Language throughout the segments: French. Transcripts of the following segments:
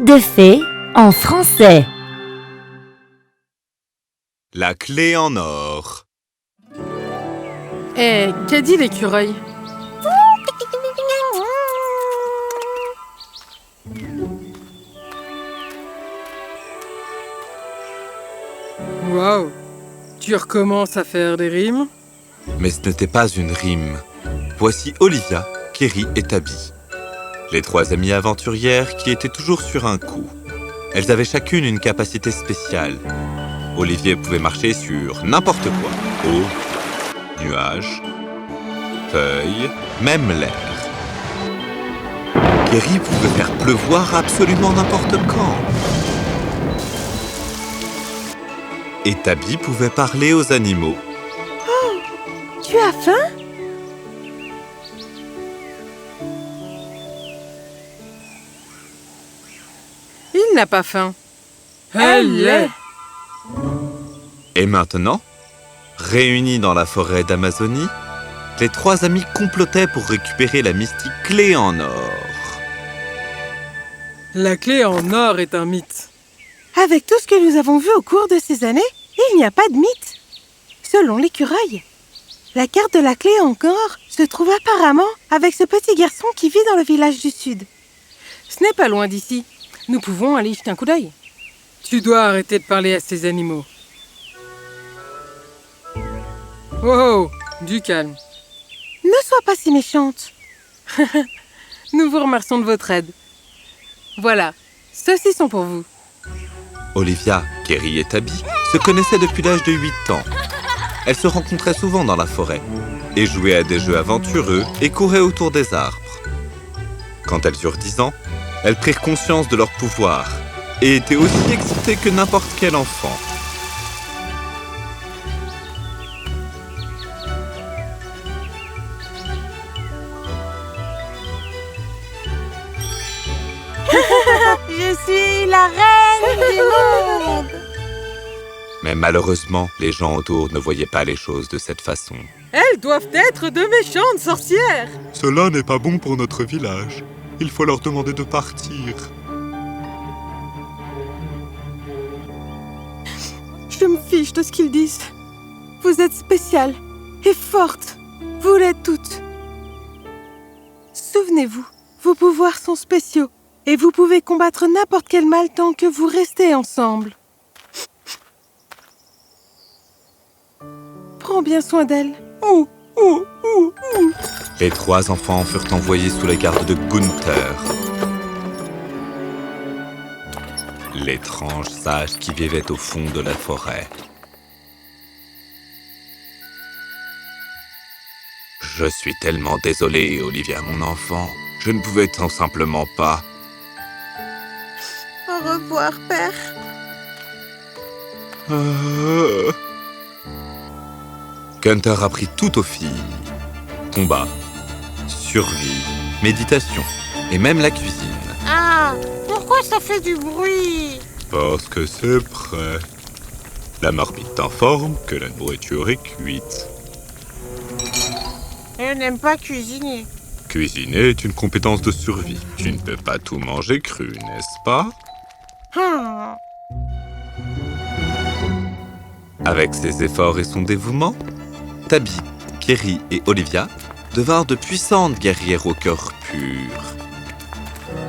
Conte de fées en français. La clé en or. Qu'a dit l'écureuil? Waouh! Tu recommences à faire des rimes? Mais ce n'était pas une rime. Voici Olivia, Kerry et Tabby. Les trois amies aventurières qui étaient toujours sur un coup. Elles avaient chacune une capacité spéciale. Olivier pouvait marcher sur n'importe quoi. Eau, nuages, feuilles, même l'air. Kerry pouvait faire pleuvoir absolument n'importe quand. Et Tabby pouvait parler aux animaux. Oh, tu as faim? Il n'a pas faim. Elle l'est. Et maintenant, réunis dans la forêt d'Amazonie, les trois amis complotaient pour récupérer la mystique clé en or. La clé en or est un mythe. Avec tout ce que nous avons vu au cours de ces années, il n'y a pas de mythe. Selon l'écureuil, la carte de la clé en or se trouve apparemment avec ce petit garçon qui vit dans le village du sud. Ce n'est pas loin d'ici. Nous pouvons aller y jeter un coup d'œil. Tu dois arrêter de parler à ces animaux. Oh, du calme. Ne sois pas si méchante. Nous vous remercions de votre aide. Voilà, ceux-ci sont pour vous. Olivia, Kerry et Tabby se connaissaient depuis l'âge de 8 ans. Elles se rencontraient souvent dans la forêt et jouaient à des jeux aventureux et couraient autour des arbres. Quand elles eurent 10 ans, elles prirent conscience de leur pouvoir et étaient aussi excitées que n'importe quel enfant. Je suis la reine du monde. Mais malheureusement, les gens autour ne voyaient pas les choses de cette façon. Elles doivent être de méchantes sorcières. Cela n'est pas bon pour notre village. Il faut leur demander de partir. Je me fiche de ce qu'ils disent. Vous êtes spéciales et fortes. Vous l'êtes toutes. Souvenez-vous, vos pouvoirs sont spéciaux et vous pouvez combattre n'importe quel mal tant que vous restez ensemble. Prends bien soin d'elle. Les trois enfants furent envoyés sous la garde de Gunther, l'étrange sage qui vivait au fond de la forêt. Je suis tellement désolé, Olivia, mon enfant. Je ne pouvais tout simplement pas. Au revoir, père. Gunther apprit tout aux filles. Combat, survie, méditation et même la cuisine. Ah, pourquoi ça fait du bruit? Parce que c'est prêt. La marmite t'informe que la nourriture est cuite. Elle n'aime pas cuisiner. Cuisiner est une compétence de survie. Tu ne peux pas tout manger cru, n'est-ce pas? Avec ses efforts et son dévouement, Tabby, Kerry et Olivia devinrent de puissantes guerrières au cœur pur.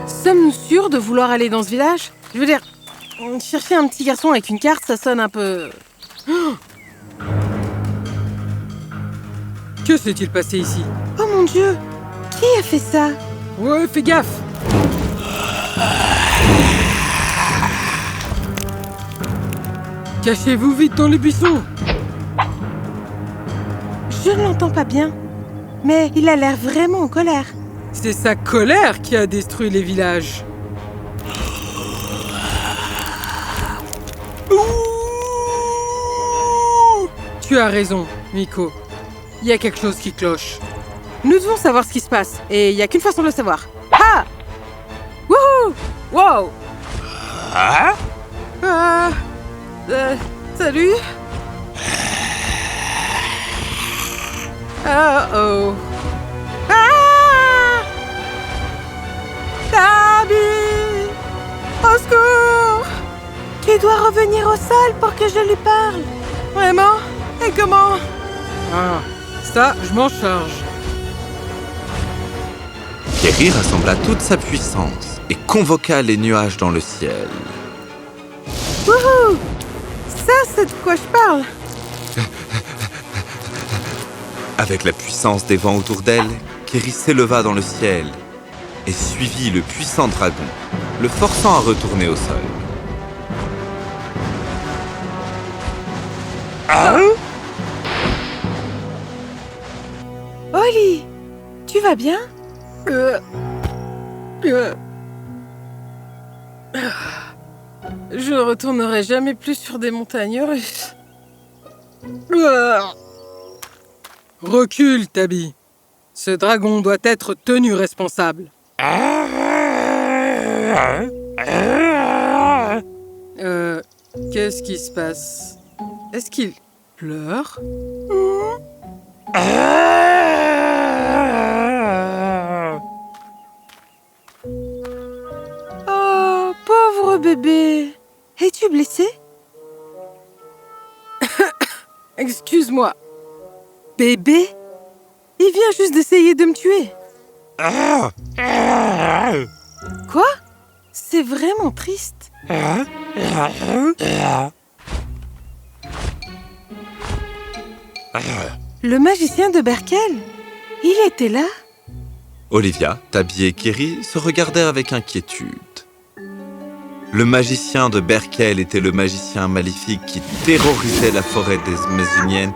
Sommes-nous sûrs de vouloir aller dans ce village? Je veux dire, chercher un petit garçon avec une carte, ça sonne un peu... Que s'est-il passé ici? Oh mon Dieu, qui a fait ça? Ouais, fais gaffe! Cachez-vous vite dans les buissons! Je ne l'entends pas bien, mais il a l'air vraiment en colère. C'est sa colère qui a détruit les villages. Tu as raison, Miko. Il y a quelque chose qui cloche. Nous devons savoir ce qui se passe, et il n'y a qu'une façon de le savoir. Ah! Wouhou! Wow! Salut? Oh! Ah! Tabby! Au secours! Tu dois revenir au sol pour que je lui parle. Vraiment? Et comment? Ah, ça, je m'en charge. Kerry rassembla toute sa puissance et convoqua les nuages dans le ciel. Wouhou! Ça, c'est de quoi je parle. Avec la puissance des vents autour d'elle, Kerry s'éleva dans le ciel et suivit le puissant dragon, le forçant à retourner au sol. Oli, tu vas bien? Je ne retournerai jamais plus sur des montagnes russes. Recule, Tabi. Ce dragon doit être tenu responsable. Qu'est-ce qui se passe? Est-ce qu'il pleure? Oh, pauvre bébé. Es-tu blessé? Excuse-moi. Bébé? Il vient juste d'essayer de me tuer. Quoi? C'est vraiment triste. Le magicien de Berkel? Il était là? Olivia, Tabi et Kerry se regardèrent avec inquiétude. Le magicien de Berkel était le magicien maléfique qui terrorisait la forêt des Amazoniennes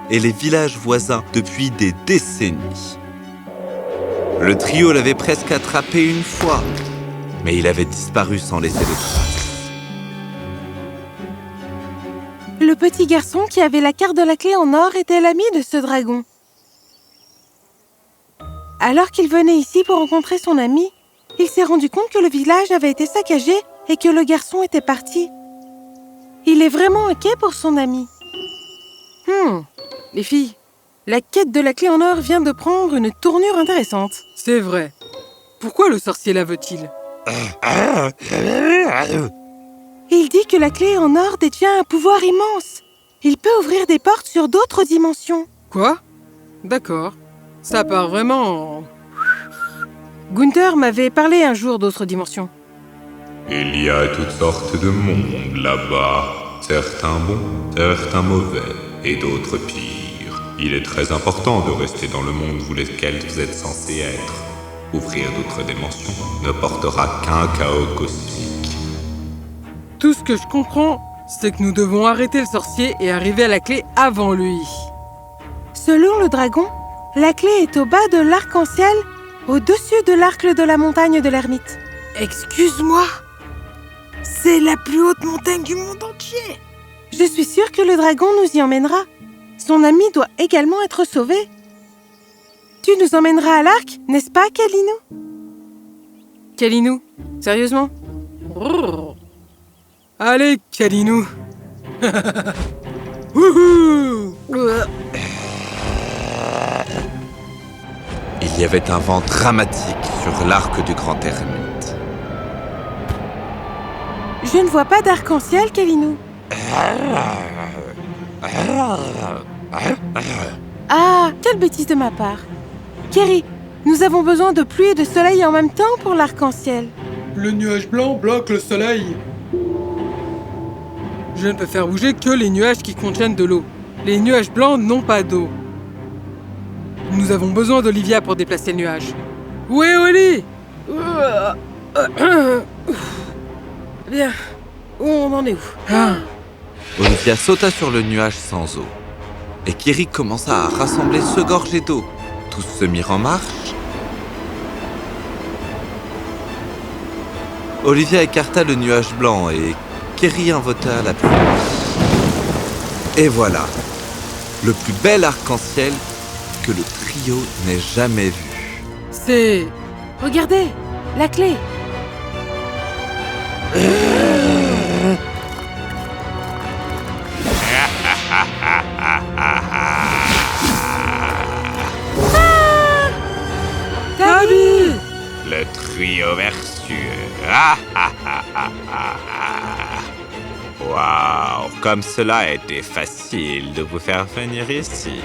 et les villages voisins depuis des décennies. Le trio l'avait presque attrapé une fois, mais il avait disparu sans laisser de traces. Le petit garçon qui avait la carte de la clé en or était l'ami de ce dragon. Alors qu'il venait ici pour rencontrer son ami, il s'est rendu compte que le village avait été saccagé et que le garçon était parti. Il est vraiment inquiet pour son ami. Les filles, La quête de la clé en or vient de prendre une tournure intéressante. c'est vrai. Pourquoi le sorcier la veut-il? Il dit que la clé en or détient un pouvoir immense. Il peut ouvrir des portes sur d'autres dimensions. Quoi? D'accord. Ça part vraiment... Gunther m'avait parlé un jour d'autres dimensions. Il y a toutes sortes de mondes là-bas, certains bons, certains mauvais, et d'autres pires. Il est très important de rester dans le monde où lequel vous êtes censé être. Ouvrir d'autres dimensions ne portera qu'un chaos cosmique. Tout ce que je comprends, c'est que nous devons arrêter le sorcier et arriver à la clé avant lui. Selon le dragon, la clé est au bas de l'arc-en-ciel, au-dessus de l'arc de la montagne de l'ermite. Excuse-moi, c'est la plus haute montagne du monde entier. Je suis sûre que le dragon nous y emmènera. Son ami doit également être sauvé. Tu nous emmèneras à l'arc, n'est-ce pas, Kalinou? Kalinou, sérieusement? Allez, Kalinou. Wouhou! Il y avait un vent dramatique sur l'arc du grand ermite. Je ne vois pas d'arc-en-ciel, Kalinou. Ah, quelle bêtise de ma part. Kerry, nous avons besoin de pluie et de soleil en même temps pour l'arc-en-ciel. Le nuage blanc bloque le soleil. Je ne peux faire bouger que les nuages qui contiennent de l'eau. Les nuages blancs n'ont pas d'eau. Nous avons besoin d'Olivia pour déplacer le nuage. Où est Oli? Bien, on en est où? Olivia sauta sur le nuage sans eau. Et Kerry commença à rassembler ce gorgées d'eau. Tous se mirent en marche. Olivia écarta le nuage blanc et Kerry invota la pluie. Et voilà, le plus bel arc-en-ciel que le trio n'ait jamais vu. C'est... Regardez, la clé. Tabi! Le trio vertueux. Comme cela a été facile de vous faire venir ici.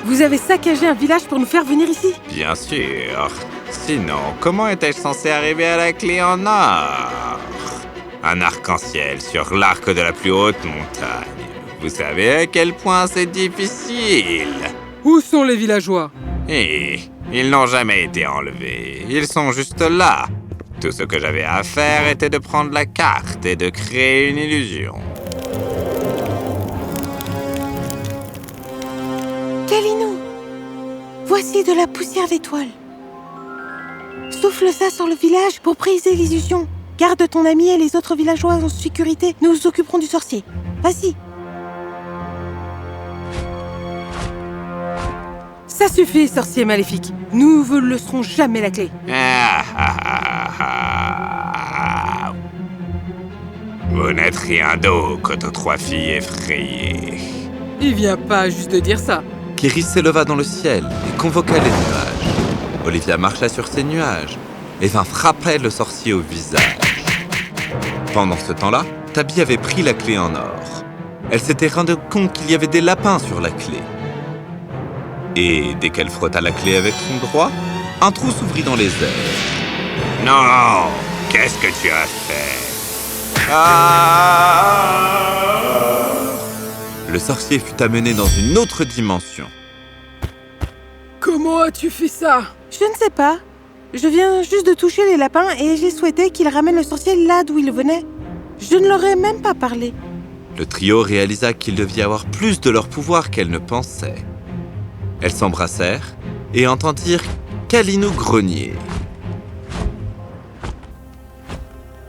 Vous avez saccagé un village pour nous faire venir ici? Bien sûr. Sinon, comment étais-je censé arriver à la clé en or? Un arc-en-ciel sur l'arc de la plus haute montagne. Vous savez à quel point c'est difficile. Où sont les villageois? Et ils n'ont jamais été enlevés. Ils sont juste là. Tout ce que j'avais à faire était de prendre la carte et de créer une illusion. Kalino, voici de la poussière d'étoiles. Souffle ça sur le village pour briser l'illusion. Garde ton ami et les autres villageois en sécurité. Nous nous occuperons du sorcier. Vas-y. Ça suffit, sorcier maléfique. Nous ne laisserons jamais la clé. Vous n'êtes rien d'autre que de 3 filles effrayées. Il vient pas juste de dire ça. Kéry s'éleva dans le ciel et convoqua les nuages. Olivia marcha sur ces nuages et vint frapper le sorcier au visage. Pendant ce temps-là, Tabi avait pris la clé en or. Elle s'était rendue compte qu'il y avait des lapins sur la clé. Et dès qu'elle frotta la clé avec son doigt, un trou s'ouvrit dans les airs. Non! Qu'est-ce que tu as fait? Le sorcier fut amené dans une autre dimension. Comment as-tu fait ça? Je ne sais pas. Je viens juste de toucher les lapins et j'ai souhaité qu'ils ramènent le sorcier là d'où il venait. Je ne leur ai même pas parlé. Le trio réalisa qu'il devait y avoir plus de leur pouvoir qu'elle ne pensait. Elles s'embrassèrent et entendirent Kalino grogner.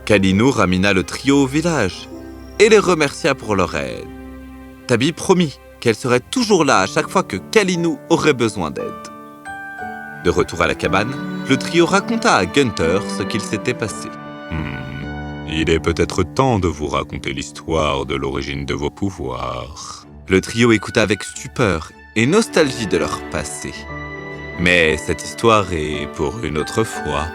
Kalino ramena le trio au village et les remercia pour leur aide. Tabi promit qu'elle serait toujours là à chaque fois que Kalino aurait besoin d'aide. De retour à la cabane, le trio raconta à Gunther ce qu'il s'était passé. Il est peut-être temps de vous raconter l'histoire de l'origine de vos pouvoirs. Le trio écouta avec stupeur et nostalgie de leur passé. Mais cette histoire est pour une autre fois.